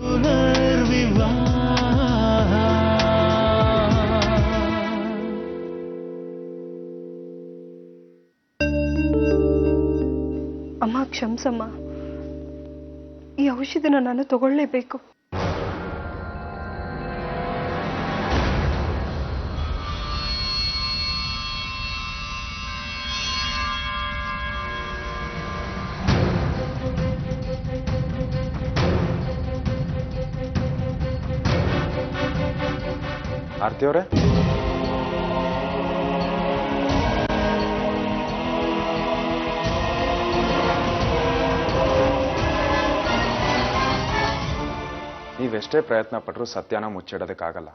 ಅಮ್ಮ ಕ್ಷಮಿಸಮ್ಮ, ಈ ಔಷಧಿನ ನಾನು ತಗೊಳ್ಳೇಬೇಕು. ಆರ್ತಿ ಅವರೇ, ನೀವೆಷ್ಟೇ ಪ್ರಯತ್ನ ಪಟ್ಟರೂ ಸತ್ಯನ ಮುಚ್ಚಿಡೋದಕ್ಕಾಗಲ್ಲ.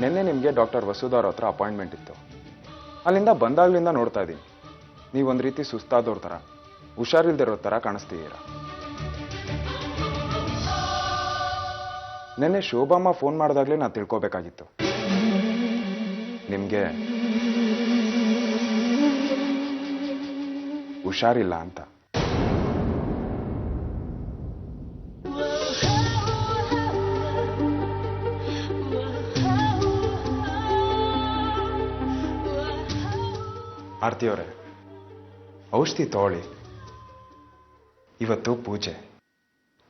ನಿನ್ನೆ ನಿಮಗೆ ಡಾಕ್ಟರ್ ವಸುಧಾರ್ ಹತ್ರ ಅಪಾಯಿಂಟ್ಮೆಂಟ್ ಇತ್ತು. ಅಲ್ಲಿಂದ ಬಂದಾಗ್ಲಿಂದ ನೋಡ್ತಾ ಇದ್ದೀನಿ, ನೀವೊಂದು ರೀತಿ ಸುಸ್ತಾದವ್ರ ಥರ, ಹುಷಾರಿಲ್ದಿರೋ ಥರ ಕಾಣಿಸ್ತಿದ್ದೀರ. ನಿನ್ನೆ ಶೋಭಮ್ಮ ಫೋನ್ ಮಾಡಿದಾಗಲೇ ನಾನು ತಿಳ್ಕೊಬೇಕಾಗಿತ್ತು, ನಿಮಗೆ ಹುಷಾರಿಲ್ಲ ಅಂತ. ಆರ್ತಿಯವರೇ, ಔಷಧಿ ತಗೊಳ್ಳಿ. ಇವತ್ತು ಪೂಜೆ,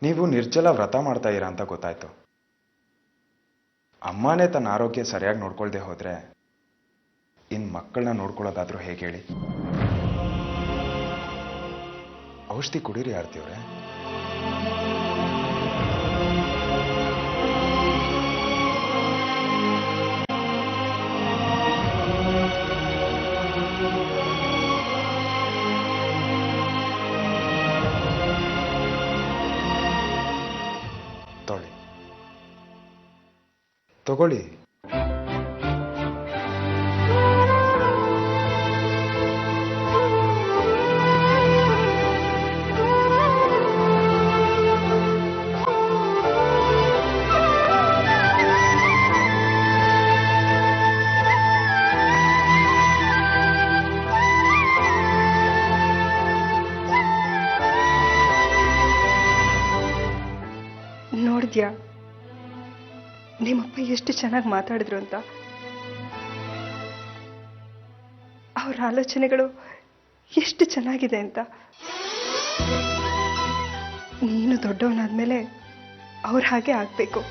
ನೀವು ನಿರ್ಜಲ ವ್ರತ ಮಾಡ್ತಾ ಇರ ಅಂತ ಗೊತ್ತಾಯ್ತು. ಅಮ್ಮನೇ ತನ್ನ ಆರೋಗ್ಯ ಸರಿಯಾಗಿ ನೋಡ್ಕೊಳ್ದೆ ಹೋದ್ರೆ ಇನ್ ಮಕ್ಕಳನ್ನ ನೋಡ್ಕೊಳ್ಳೋದಾದ್ರೂ ಹೇಗೆ ಹೇಳಿ? ಔಷಧಿ ಕುಡೀರಿ ಆರ್ತಿಯವರೇ. ತಗೊಳ್ಳಿ. ನೋಡಿದ್ಯಾ ನಿಮ್ಮಪ್ಪ ಎಷ್ಟು ಚೆನ್ನಾಗಿ ಮಾತಾಡಿದ್ರು ಅಂತ? ಅವ್ರ ಆಲೋಚನೆಗಳು ಎಷ್ಟು ಚೆನ್ನಾಗಿದೆ ಅಂತ. ನೀನು ದೊಡ್ಡವನಾದ್ಮೇಲೆ ಅವ್ರ ಹಾಗೆ ಆಗ್ಬೇಕು.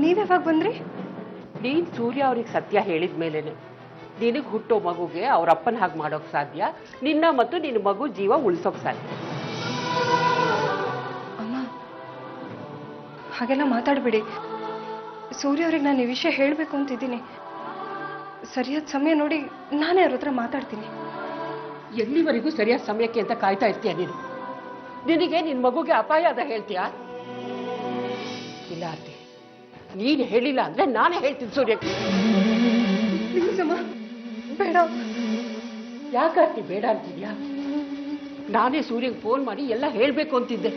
ನೀವ್ಯಾವಾಗ ಬಂದ್ರಿ? ನೀನ್ ಸೂರ್ಯ ಅವ್ರಿಗೆ ಸತ್ಯ ಹೇಳಿದ ಮೇಲೇನೆ ನಿನಗೆ ಹುಟ್ಟೋ ಮಗುಗೆ ಅವ್ರ ಅಪ್ಪನ ಹಾಗೆ ಮಾಡೋಕ್ ಸಾಧ್ಯ, ನಿನ್ನ ಮತ್ತು ನಿನ್ನ ಮಗು ಜೀವ ಉಳಿಸೋಕ್ ಸಾಧ್ಯ. ಅಮ್ಮ ಹಾಗೆಲ್ಲ ಮಾತಾಡ್ಬಿಡಿ. ಸೂರ್ಯ ಅವ್ರಿಗೆ ನಾನು ಈ ವಿಷಯ ಹೇಳಬೇಕು ಅಂತಿದ್ದೀನಿ. ಸರಿಯಾದ ಸಮಯ ನೋಡಿ ನಾನೇ ಅವ್ರ ಹತ್ರ ಮಾತಾಡ್ತೀನಿ. ಎಲ್ಲಿವರೆಗೂ ಸರಿಯಾದ ಸಮಯಕ್ಕೆ ಅಂತ ಕಾಯ್ತಾ ಇರ್ತೀಯ ನೀನು? ನಿನಗೆ ನಿನ್ ಮಗುಗೆ ಅಪಾಯ ಅದ ಹೇಳ್ತೀಯಾ? ಇಲ್ಲ ಅತ್ತೆ, ನೀನು ಹೇಳಿಲ್ಲ ಅಂದ್ರೆ ನಾನೇ ಹೇಳ್ತೀನಿ ಸೂರ್ಯಕ್ಕೆ. ಬೇಡ. ಯಾಕಾರ್ತಿ ಬೇಡ ಅಂತಿದ್ಯಾ? ನಾನೇ ಸೂರ್ಯಗೆ ಫೋನ್ ಮಾಡಿ ಎಲ್ಲ ಹೇಳ್ಬೇಕು ಅಂತಿದ್ದೆ.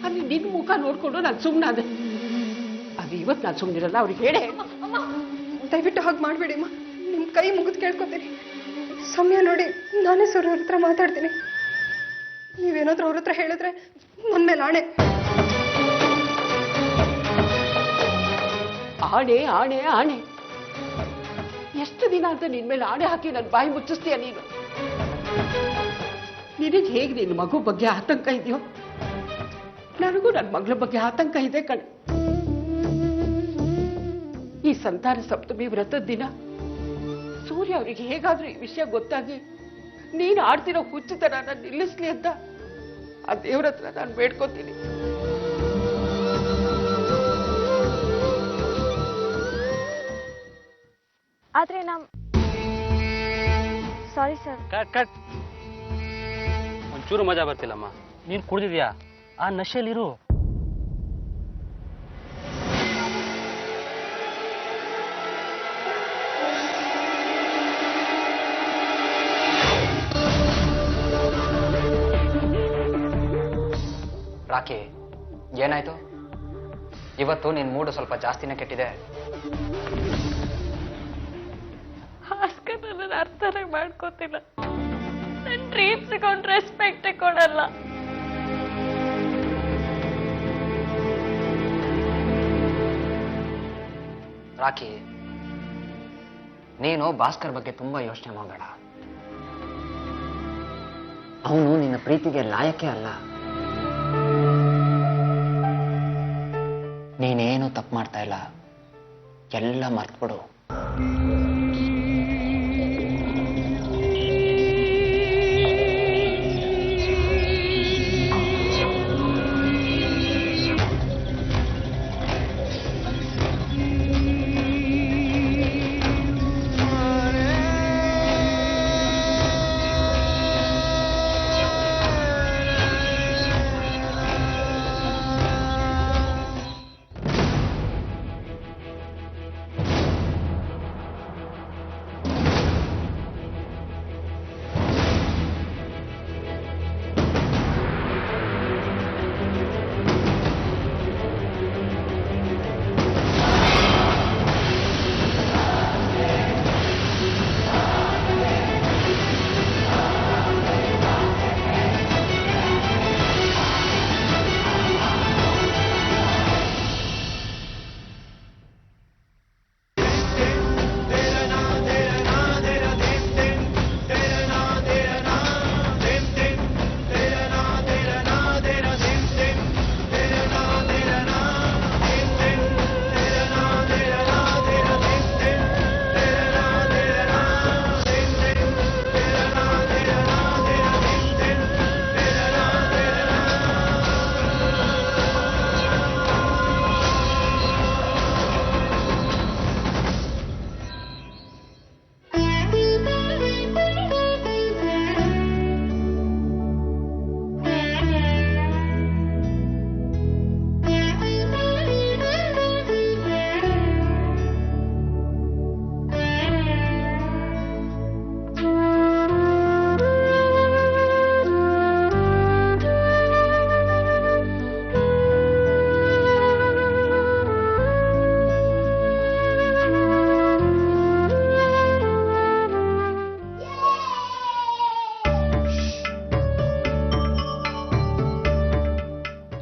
ಅಲ್ಲಿ ನಿನ್ನ ಮುಖ ನೋಡ್ಕೊಂಡು ನಾನು ಸುಮ್ಮನಾದೆ. ಅದು ಇವತ್ತು ನಾನು ಸುಮ್ಮನಿರಲ್ಲ, ಅವ್ರಿಗೆ ಹೇಳೇ. ದಯವಿಟ್ಟು ಹಾಗೆ ಮಾಡಬೇಡಿ ಅಮ್ಮ, ನಿಮ್ಮ ಕೈ ಮುಗಿದು ಕೇಳ್ಕೊತೀನಿ. ಸಮಯ ನೋಡಿ ನಾನೇ ಸೂರ್ಯ ಅವ್ರ ಹತ್ರ ಮಾತಾಡ್ತೀನಿ. ನೀವೇನಾದ್ರೂ ಅವ್ರ ಹತ್ರ ಹೇಳಿದ್ರೆ ನನ್ನ ಮೇಲೆ ಆಣೆ. ಆಣೆ ಆಣೆ ಆಣೆ. ಎಷ್ಟು ದಿನ ಅಂತ ನಿನ್ ಮೇಲೆ ಆಣೆ ಹಾಕಿ ನನ್ನ ಬಾಯಿ ಮುಚ್ಚಿಸ್ತೀಯ ನೀನು? ನಿನಗೆ ಹೇಗೆ ನಿನ್ನ ಮಗು ಬಗ್ಗೆ ಆತಂಕ ಇದೆಯೋ, ನನಗೂ ನನ್ನ ಮಗಳ ಬಗ್ಗೆ ಆತಂಕ ಇದೆ ಕಣೆ. ಈ ಸಂತಾನ ಸಪ್ತಮಿ ವ್ರತದ ದಿನ ಸೂರ್ಯ ಅವರಿಗೆ ಹೇಗಾದ್ರೂ ಈ ವಿಷಯ ಗೊತ್ತಾಗಿ ನೀನು ಆಡ್ತಿರೋ ಹುಚ್ಚುತನ ನಾನು ನಿಲ್ಲಿಸ್ಲಿ ಅಂತ ಆ ದೇವ್ರ ಹತ್ರ ನಾನು ಬೇಡ್ಕೋತೀನಿ. ಆದ್ರೆ ಸಾರಿ ಸರ್. ಕಟ್. ಒಂಚೂರು ಮಜಾ ಬರ್ತಿಲ್ಲಮ್ಮ. ನೀನು ಕುಡಿದಿದ್ಯಾ? ಆ ನಶೆಯಲ್ಲಿರು. ರಾಕಿ, ಏನಾಯ್ತು? ಇವತ್ತು ನಿನ್ನ ಮೂಡು ಸ್ವಲ್ಪ ಜಾಸ್ತಿನೇ ಕೆಟ್ಟಿದೆ. ಭಾಸ್ಕರ್ ನನ್ನ ಅರ್ಥನೇ ಮಾಡ್ಕೋತಿಲ್ಲ. ನನ್ನ ಡ್ರೀಮ್ಸ್ಗೆ ಒಂದು ರೆಸ್ಪೆಕ್ಟ್ ಕೊಡಲ್ಲ. ರಾಕಿ, ನೀನು ಭಾಸ್ಕರ್ ಬಗ್ಗೆ ತುಂಬಾ ಯೋಚನೆ ಮಾಡಬೇಡ. ಅವನು ನಿನ್ನ ಪ್ರೀತಿಗೆ ಲಾಯಕ್ಕೆ ಅಲ್ಲ. ನೀನೇನು ತಪ್ಪು ಮಾಡ್ತಾ ಇಲ್ಲ, ಎಲ್ಲ ಮರ್ತ್ಬಿಡು.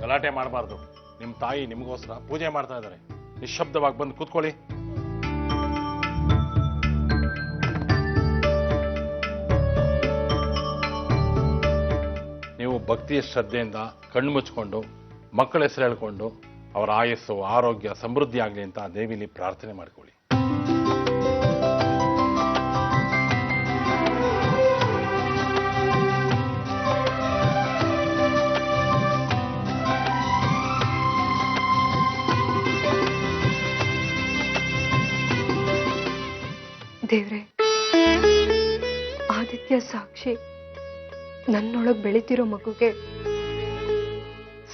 ಗಲಾಟೆ ಮಾಡಬಾರ್ದು. ನಿಮ್ಮ ತಾಯಿ ನಿಮಗೋಸ್ಕರ ಪೂಜೆ ಮಾಡ್ತಾ ಇದ್ದಾರೆ. ನಿಶ್ಶಬ್ದವಾಗಿ ಬಂದು ಕೂತ್ಕೊಳ್ಳಿ. ನೀವು ಭಕ್ತಿಯ ಶ್ರದ್ಧೆಯಿಂದ ಕಣ್ಣು ಮುಚ್ಕೊಂಡು ಮಕ್ಕಳ ಹೆಸರು ಹೇಳ್ಕೊಂಡು ಅವರ ಆಯಸ್ಸು ಆರೋಗ್ಯ ಸಮೃದ್ಧಿ ಆಗಲಿ ಅಂತ ದೇವಿಲಿ ಪ್ರಾರ್ಥನೆ ಮಾಡ್ಕೊಳ್ಳಿ. ದೇವ್ರೆ, ಆದಿತ್ಯ ಸಾಕ್ಷಿ, ನನ್ನೊಳಗೆ ಬೆಳಿತಿರೋ ಮಗುಗೆ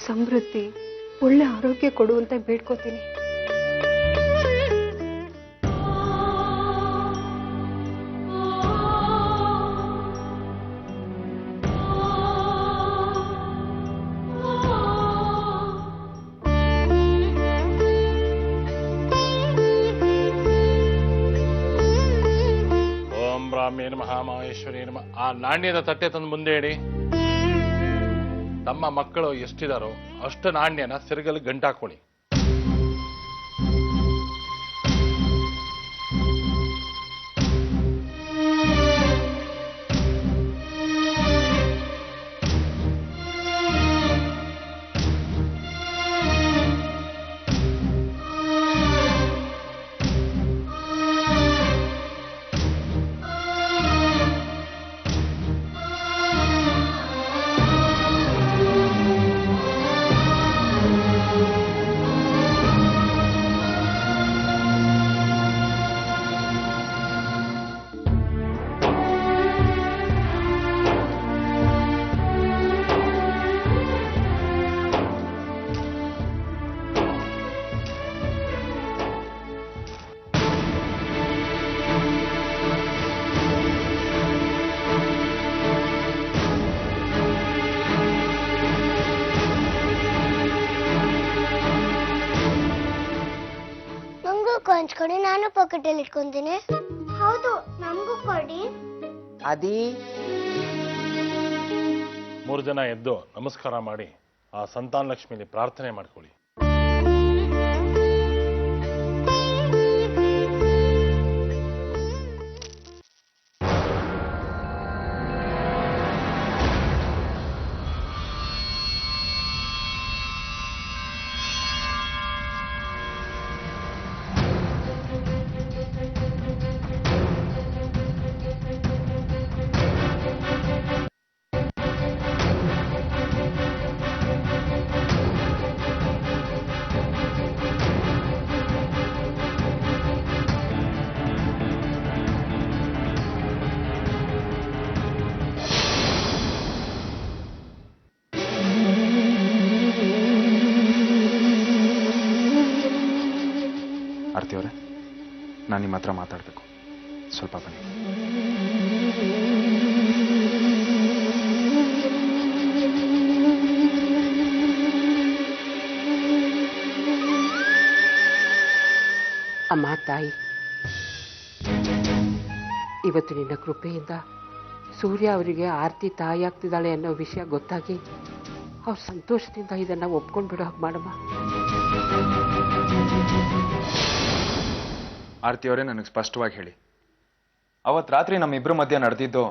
ಸಮೃದ್ಧಿ ಒಳ್ಳೆ ಆರೋಗ್ಯ ಕೊಡು ಅಂತ ಬೇಡ್ಕೋತೀನಿ. ಮಹಾಮಹೇಶ್ವರಿ ನಮ. ಆ ನಾಣ್ಯದ ತಟ್ಟೆ ತಂದು ಮುಂದೆ ಇಡಿ. ತಮ್ಮ ಮಕ್ಕಳು ಎಷ್ಟಿದಾರೋ ಅಷ್ಟು ನಾಣ್ಯನ ಸೆರಗಲ್ಲಿ ಗಂಟಾಕೊಳ್ಳಿ. ಹಂಚ್ಕೊಡಿ, ನಾನು ಪಾಕೆಟಲ್ಲಿ ಇಟ್ಕೊಂತೀನಿ. ಹೌದು, ನಮಗೂ ಕೊಡಿ. ಅದಿ 3 ಜನ ಎದ್ದು ನಮಸ್ಕಾರ ಮಾಡಿ ಆ ಸಂತಾನ ಲಕ್ಷ್ಮಿಲಿ ಪ್ರಾರ್ಥನೆ ಮಾಡ್ಕೊಳ್ಳಿ. ಆರತಿ ಅವರೇ, ನಾನು ನಿಮ್ಮ ಹತ್ರ ಮಾತಾಡಬೇಕು, ಸ್ವಲ್ಪ ಬನ್ನಿ. ಅಮ್ಮ ತಾಯಿ, ಇವತ್ತು ನಿನ್ನ ಕೃಪೆಯಿಂದ ಸೂರ್ಯ ಅವರಿಗೆ ಆರತಿ ತಾಯಿ ಆಗ್ತಿದ್ದಾಳೆ ಅನ್ನೋ ವಿಷಯ ಗೊತ್ತಾಗಿ ಅವ್ರು ಸಂತೋಷದಿಂದ ಇದನ್ನ ಒಪ್ಕೊಂಡು ಬಿಡೋ ಹಾಗೆ ಮಾಡಮ್ಮ. ಆರತಿ ಅವರೇ, ನನಗೆ ಸ್ಪಷ್ಟವಾಗಿ ಹೇಳಿ, ಅವತ್ತು ರಾತ್ರಿ ನಮ್ಮಿಬ್ಬರ ಮಧ್ಯೆ ನಡೆದಿದ್ದು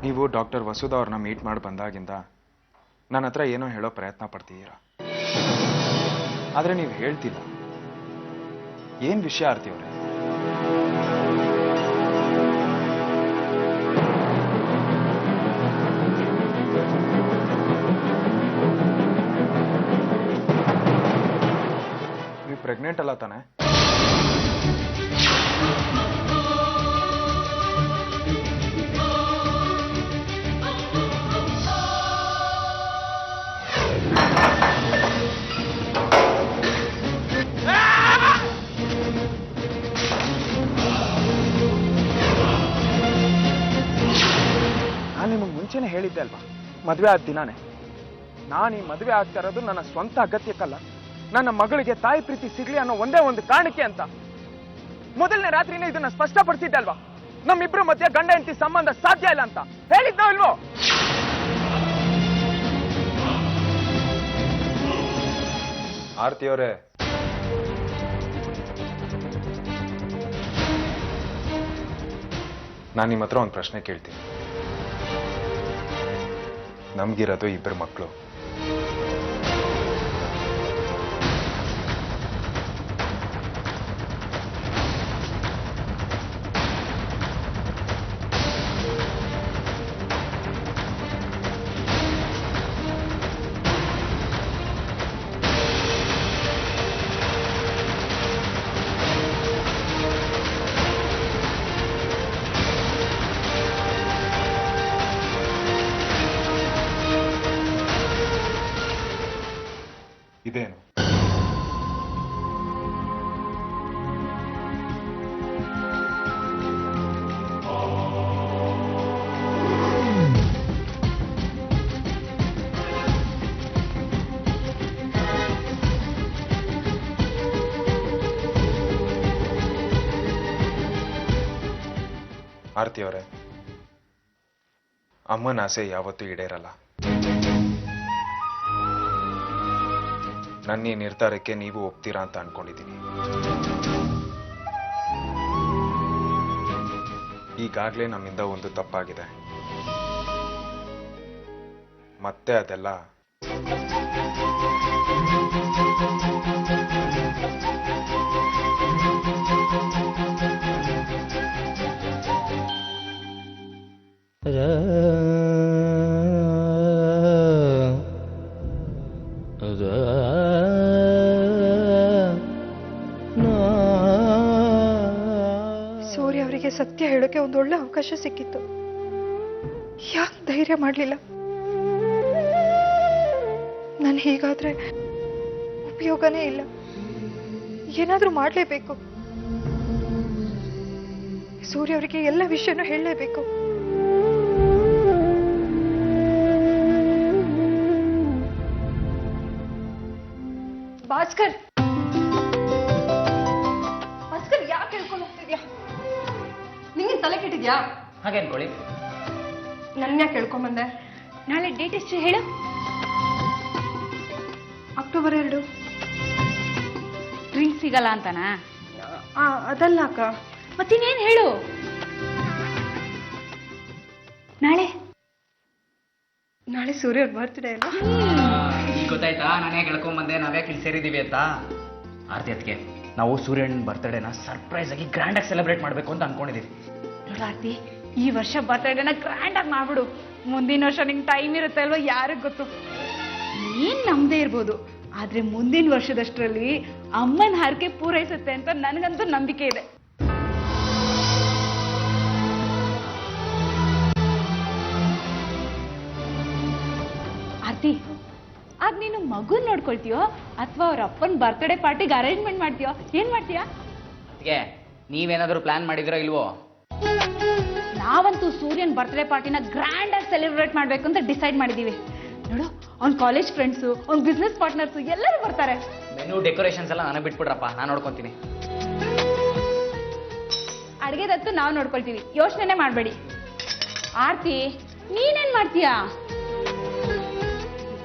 ನೀವು ಡಾಕ್ಟರ್ ವಸುಧಾ ಅವ್ರನ್ನ ಮೀಟ್ ಮಾಡಿ ಬಂದಾಗಿಂದ ನನ್ನ ಹತ್ರ ಏನೋ ಹೇಳೋ ಪ್ರಯತ್ನ ಪಡ್ತಿದ್ದೀರಾ, ಆದರೆ ನೀವು ಹೇಳ್ತಿಲ್ಲ. ಏನ್ ವಿಷಯ ಆರ್ತಿ ಅವರೇ? ನೀವು ಪ್ರೆಗ್ನೆಂಟ್ ಅಲ್ಲ ತಾನೆ? ನಾನು ನಿಮಗೆ ಮುಂಚೆನೆ ಹೇಳಿದ್ದೆ ಅಲ್ವಾ, ಮದುವೆ ಆದ ದಿನಾನೇ. ನಾನು ಈ ಮದುವೆ ಆಗ್ತಾ ಇರೋದು ನನ್ನ ಸ್ವಂತ ಅಗತ್ಯಕ್ಕಲ್ಲ, ನನ್ನ ಮಗಳಿಗೆ ತಾಯಿ ಪ್ರೀತಿ ಸಿಗ್ಲಿ ಅನ್ನೋ ಒಂದೇ ಒಂದು ಕಾರಣಕ್ಕೆ ಅಂತ. ಮೊದಲನೇ ರಾತ್ರಿನೇ ಇದನ್ನ ಸ್ಪಷ್ಟಪಡಿಸಿದ್ದೆ ಅಲ್ವಾ, ನಮ್ಮಿಬ್ರು ಮಧ್ಯೆ ಗಂಡ ಹೆಂಡತಿ ಸಂಬಂಧ ಸಾಧ್ಯ ಇಲ್ಲ ಅಂತ ಹೇಳಿದ್ನೋ ಇಲ್ವೋ? ಆರತಿ ಅವರೇ, ನಾನು ನಿಮ್ಮ ಹತ್ರ ಒಂದು ಪ್ರಶ್ನೆ ಕೇಳ್ತೀನಿ. ನಮ್ಗಿರೋದು 2 ಮಕ್ಕಳು. ಇದೇನು? ಆರತಿ ಅವರೇ, ಅಮ್ಮನ ಆಸೆ ಯಾವತ್ತೂ ಈಡೇರಲ್ಲ. ನನ್ನ ಈ ನಿರ್ಧಾರಕ್ಕೆ ನೀವು ಒಪ್ತೀರಾ ಅಂತ ಅನ್ಕೊಂಡಿದ್ದೀನಿ. ಈಗಾಗಲೇ ನಮ್ಮಿಂದ ಒಂದು ತಪ್ಪಾಗಿದೆ, ಮತ್ತೆ ಅದೆಲ್ಲ ಸೂರ್ಯ ಅವರಿಗೆ ಸತ್ಯ ಹೇಳೋಕೆ ಒಂದೊಳ್ಳೆ ಅವಕಾಶ ಸಿಕ್ಕಿತ್ತು. ಯಾಕೆ ಧೈರ್ಯ ಮಾಡಲಿಲ್ಲ? ನಾನು ಹೀಗಾದ್ರೆ ಉಪಯೋಗನೇ ಇಲ್ಲ. ಏನಾದ್ರೂ ಮಾಡಲೇಬೇಕು. ಸೂರ್ಯ ಅವರಿಗೆ ಎಲ್ಲ ವಿಷಯನೂ ಹೇಳಲೇಬೇಕು. ಭಾಸ್ಕರ್, ಭಾಸ್ಕರ್, ಯಾಕೆ ಹೇಳ್ಕೊಂಡು ಹೋಗ್ತಿದ್ಯಾ? ನಿಂಗೆ ತಲೆ ಕೆಟ್ಟಿದ್ಯಾ? ಹಾಗೆ ಅನ್ಕೊಳ್ಳಿ. ನನ್ನ ಯಾಕೆ ಹೇಳ್ಕೊಂಬಂದೆ? ನಾಳೆ ಡೇಟ್ ಎಷ್ಟು ಹೇಳು? ಅಕ್ಟೋಬರ್ 2. ಡ್ರಿಂಕ್ ಸಿಗಲ್ಲ ಅಂತನಾ? ಅದಲ್ಲ ಅಕ್ಕ. ಮತ್ತಿನ್ನೇನು ಹೇಳು? ನಾಳೆ ಸೂರ್ಯ ಅವ್ರ ಬರ್ತ್ಡೇ ಅಲ್ಲ? ಈಗ ಗೊತ್ತಾಯ್ತಾ ನಾನೇ ಕೇಳ್ಕೊಂಬಂದೆ ನಾವ್ಯಾಕೆ ಇಲ್ಲಿ ಸೇರಿದೀವಿ ಅಂತ. ಆರ್ತಿ ಅದಕ್ಕೆ ನಾವು ಸೂರ್ಯನ ಬರ್ತ್ಡೇನ ಸರ್ಪ್ರೈಸ್ ಆಗಿ ಗ್ರ್ಯಾಂಡ್ ಆಗಿ ಸೆಲೆಬ್ರೇಟ್ ಮಾಡಬೇಕು ಅಂತ ಅನ್ಕೊಂಡಿದೀವಿ. ನೋಡಾರ್ತಿ, ಈ ವರ್ಷ ಬರ್ತಡೇನ ಗ್ರ್ಯಾಂಡ್ ಆಗಿ ಮಾಡ್ಬಿಡು. ಮುಂದಿನ ವರ್ಷ ನಿಂಗೆ ಟೈಮ್ ಇರುತ್ತೆ ಅಲ್ವಾ, ಯಾರಿಗ್ ಗೊತ್ತು? ನೀನ್ ನಮ್ದೇ ಇರ್ಬೋದು, ಆದ್ರೆ ಮುಂದಿನ ವರ್ಷದಷ್ಟರಲ್ಲಿ ಅಮ್ಮನ ಹರಕೆ ಪೂರೈಸುತ್ತೆ ಅಂತ ನನಗಂತೂ ನಂಬಿಕೆ ಇದೆ. ಆರ್ತಿ, ಆಗ ನೀನು ಮಗುನ್ ನೋಡ್ಕೊಳ್ತೀಯೋ ಅಥವಾ ಅವ್ರ ಅಪ್ಪನ ಬರ್ತ್ಡೇ ಪಾರ್ಟಿಗೆ ಅರೇಂಜ್ಮೆಂಟ್ ಮಾಡ್ತೀಯೋ? ಏನ್ ಮಾಡ್ತೀಯಾ? ಅದಕ್ಕೆ ನೀವೇನಾದ್ರೂ ಪ್ಲಾನ್ ಮಾಡಿದಿರೋ ಇಲ್ವೋ? ನಾವಂತೂ ಸೂರ್ಯನ್ ಬರ್ತ್ಡೇ ಪಾರ್ಟಿನ ಗ್ರ್ಯಾಂಡ್ ಆಗಿ ಸೆಲೆಬ್ರೇಟ್ ಮಾಡ್ಬೇಕು ಅಂತ ಡಿಸೈಡ್ ಮಾಡಿದೀವಿ. ನೋಡು, ಅವ್ನ ಕಾಲೇಜ್ ಫ್ರೆಂಡ್ಸು, ಅವ್ನ ಬಿಸ್ನೆಸ್ ಪಾರ್ಟ್ನರ್ಸು ಎಲ್ಲರೂ ಬರ್ತಾರೆ. ಮೆನು ಡೆಕೋರೇಷನ್ಸ್ ಎಲ್ಲ ನನಗೆ ಬಿಟ್ಬಿಡ್ರಪ್ಪ, ನಾನು ನೋಡ್ಕೊಂತೀನಿ. ಅಡುಗೆದತ್ತು ನಾವು ನೋಡ್ಕೊಳ್ತೀವಿ, ಯೋಚನೆ ಮಾಡಬೇಡಿ. ಆರ್ತಿ, ನೀನೇನ್ ಮಾಡ್ತೀಯಾ?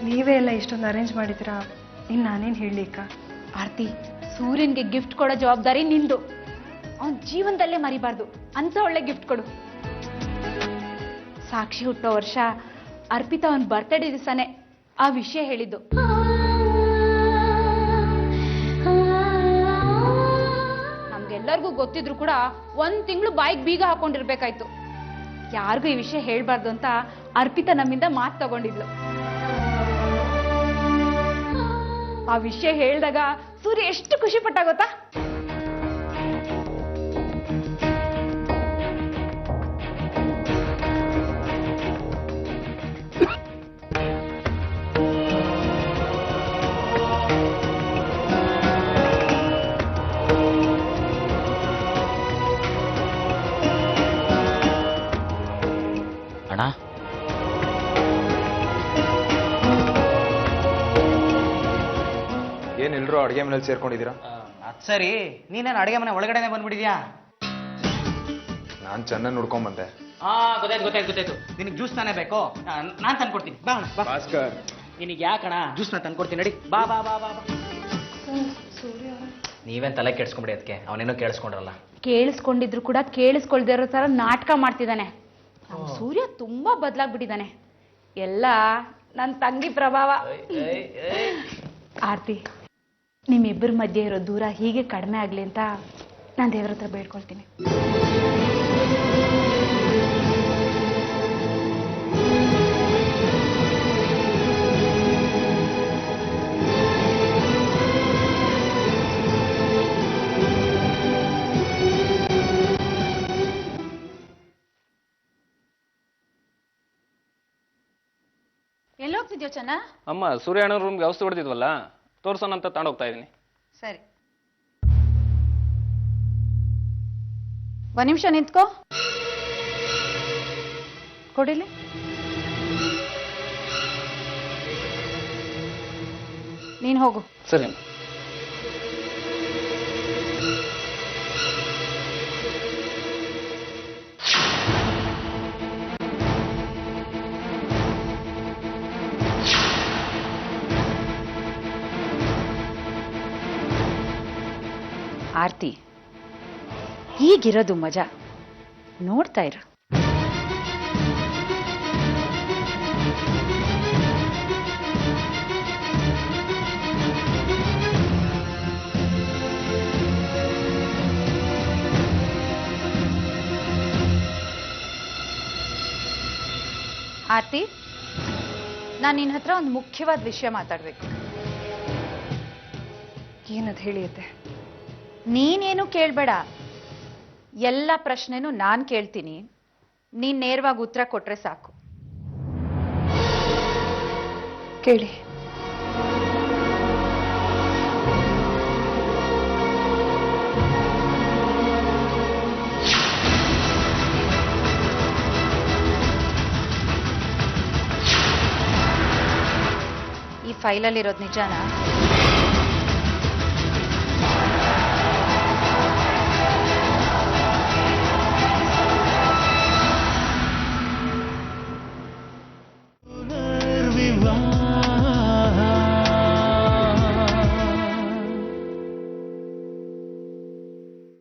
ನೀವೇ ಎಲ್ಲ ಇಷ್ಟೊಂದು ಅರೇಂಜ್ ಮಾಡಿದ್ದೀರಾ, ಇನ್ನು ನಾನೇನು ಹೇಳಲಿಕ್ಕ? ಆರ್ತಿ, ಸೂರ್ಯನ್ಗೆ ಗಿಫ್ಟ್ ಕೊಡೋ ಜವಾಬ್ದಾರಿ ನಿಂದು. ಅವನ ಜೀವನದಲ್ಲೇ ಮರಿಬಾರ್ದು ಅಂತ ಒಳ್ಳೆ ಗಿಫ್ಟ್ ಕೊಡು. ಸಾಕ್ಷಿ ಹುಟ್ಟೋ ವರ್ಷ ಅರ್ಪಿತಾ ಅವನ ಬರ್ತ್ಡೇ ದಿವಸನೇ ಆ ವಿಷಯ ಹೇಳಿದ್ದು. ನಮ್ಗೆಲ್ಲರಿಗೂ ಗೊತ್ತಿದ್ರು ಕೂಡ 1 ತಿಂಗಳು ಬಾಯಿಗೆ ಬೀಗ ಹಾಕೊಂಡಿರ್ಬೇಕಾಯ್ತು. ಯಾರಿಗೂ ಈ ವಿಷಯ ಹೇಳ್ಬಾರ್ದು ಅಂತ ಅರ್ಪಿತಾ ನಮ್ಮಿಂದ ಮಾತು ತಗೊಂಡಿದ್ಲು. ಆ ವಿಷಯ ಹೇಳಿದಾಗ ಸೂರ್ಯ ಎಷ್ಟು ಖುಷಿ ಪಟ್ಟ ಗೊತ್ತಾ? ಅಣ್ಣ, ಏನ್ ಎಲ್ರು ಅಡುಗೆ ಮನೇಲಿ ಸೇರ್ಕೊಂಡಿದ್ದೀರಾ? ಅದ್ ಸರಿ, ನೀನೇನು ಅಡುಗೆ ಮನೆ ಒಳಗಡೆನೆ ಬಂದ್ಬಿಟ್ಟಿದ್ಯಾ? ನಾನ್ ಚೆನ್ನಾಗಿ ನೋಡ್ಕೊಂಡ್ ಬಂದೆ. ಗೊತ್ತಾಯ್ತು. ನಿನಗೆ ಜ್ಯೂಸ್ ತಾನೇ ಬೇಕು? ನಾನ್ ತಂದ್ಕೊಡ್ತೀನಿ, ಬಾ ಅಣ್ಣ, ಬಾ. ಭಾಸ್ಕರ್, ನಿನಗೆ ಯಾಕಣ ಜ್ಯೂಸ್ ನ ತಂದ್ಕೊಡ್ತೀನಿ, ನಡಿ, ಬಾ ಬಾ ಬಾ ಬಾ ಬಾ. ನೀವೇನ್ ತಲೆ ಕೆಡ್ಸ್ಕೊಂಬಿಡಿ, ಅದಕ್ಕೆ ಅವನೇನೋ ಕೇಳಿಸ್ಕೊಂಡ್ರಲ್ಲ. ಕೇಳಿಸ್ಕೊಂಡಿದ್ರು ಕೂಡ ಕೇಳಿಸ್ಕೊಳ್ದೇ ಇರೋ ತರ ನಾಟಕ ಮಾಡ್ತಿದ್ದಾನೆ. ಸೂರ್ಯ ತುಂಬಾ ಬದಲಾಗ್ಬಿಟ್ಟಿದ್ದಾನೆ. ಎಲ್ಲ ನನ್ನ ತಂಗಿ ಪ್ರಭಾವ. ಆರ್ತಿ, ನಿಮ್ಮಿಬ್ಬರ ಮಧ್ಯೆ ಇರೋ ದೂರ ಹೀಗೆ ಕಡಿಮೆ ಆಗ್ಲಿ ಅಂತ ನಾನು ದೇವ್ರ ಹತ್ರ ಬೇಡ್ಕೊಳ್ತೀನಿ. ಎಲ್ಲೋಗ್ತಿದ್ಯೋ ಚೆನ್ನ? ಅಮ್ಮ, ಸೂರ್ಯಣ್ಣ ರೂಮ್ಗೆ ಔಷಧಿ ಹೊಡೆದಿದ್ವಲ್ಲ, ತೋರ್ಸೋಣ ಅಂತ ತಗೊಂಡೋಗ್ತಾ ಇದ್ದೀನಿ. ಸರಿ, 1 ನಿಮಿಷ ನಿಂತ್ಕೋ. ಕೊಡಿಲಿ. ನೀನ್ ಹೋಗು. ಸರಿ. ಆರ್ತಿ, ಹೀಗಿರೋದು ಮಜಾ, ನೋಡ್ತಾ ಇರು. ಆರ್ತಿ, ನಾನು ನಿನ್ನ ಹತ್ರ ಒಂದು ಮುಖ್ಯವಾದ ವಿಷಯ ಮಾತಾಡಬೇಕು. ಏನದು ಹೇಳಿ ಅತ್ತೆ? ನೀನೇನು ಕೇಳಬೇಡ, ಎಲ್ಲ ಪ್ರಶ್ನೆನೂ ನಾನು ಕೇಳ್ತೀನಿ, ನೀನು ನೇರವಾಗಿ ಉತ್ತರ ಕೊಟ್ರೆ ಸಾಕು. ಕೇಳಿ. ಈ ಫೈಲಲ್ಲಿರೋದು ನಿಜಾನಾ? ವಿವಾಹ